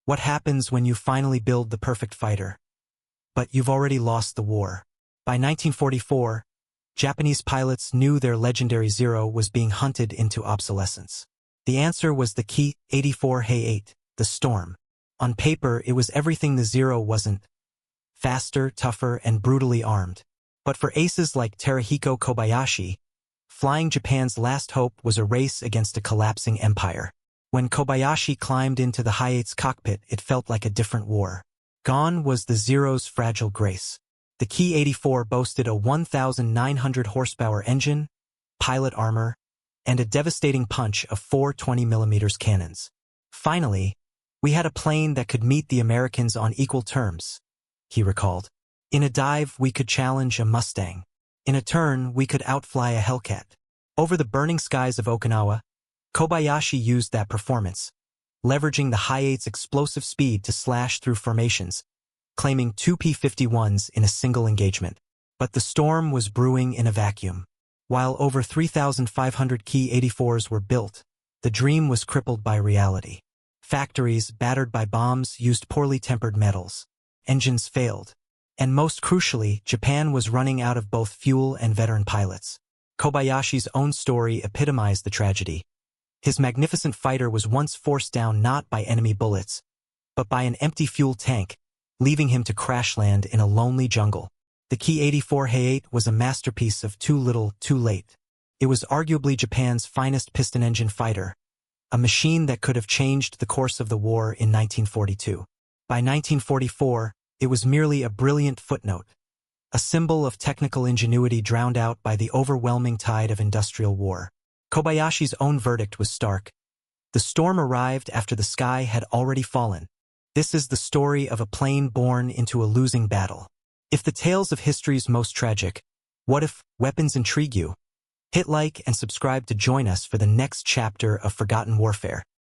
What happens when you finally build the perfect fighter? But you've already lost the war. By 1944, Japanese pilots knew their legendary Zero was being hunted into obsolescence. The answer was the Ki-84 Hayate, the Storm. On paper, it was everything the Zero wasn't: faster, tougher, and brutally armed. But for aces like Terahiko Kobayashi, flying Japan's last hope was a race against a collapsing empire. When Kobayashi climbed into the Hayate's cockpit, it felt like a different war. Gone was the Zero's fragile grace. The Ki-84 boasted a 1,900 horsepower engine, pilot armor, and a devastating punch of 4 20mm cannons. Finally, we had a plane that could meet the Americans on equal terms, he recalled. In a dive, we could challenge a Mustang. In a turn, we could outfly a Hellcat. Over the burning skies of Okinawa, Kobayashi used that performance, leveraging the Hayate's explosive speed to slash through formations, claiming 2 P-51s in a single engagement. But the storm was brewing in a vacuum. While over 3,500 Ki-84s were built, the dream was crippled by reality. Factories, battered by bombs, used poorly tempered metals. Engines failed. And most crucially, Japan was running out of both fuel and veteran pilots. Kobayashi's own story epitomized the tragedy. His magnificent fighter was once forced down not by enemy bullets, but by an empty fuel tank, leaving him to crash land in a lonely jungle. The Ki-84 Hayate was a masterpiece of too little, too late. It was arguably Japan's finest piston-engine fighter, a machine that could have changed the course of the war in 1942. By 1944, it was merely a brilliant footnote, a symbol of technical ingenuity drowned out by the overwhelming tide of industrial war. Kobayashi's own verdict was stark. The storm arrived after the sky had already fallen. This is the story of a plane born into a losing battle. If the tales of history's most tragic, what if weapons intrigue you? Hit like and subscribe to join us for the next chapter of Forgotten Warfare.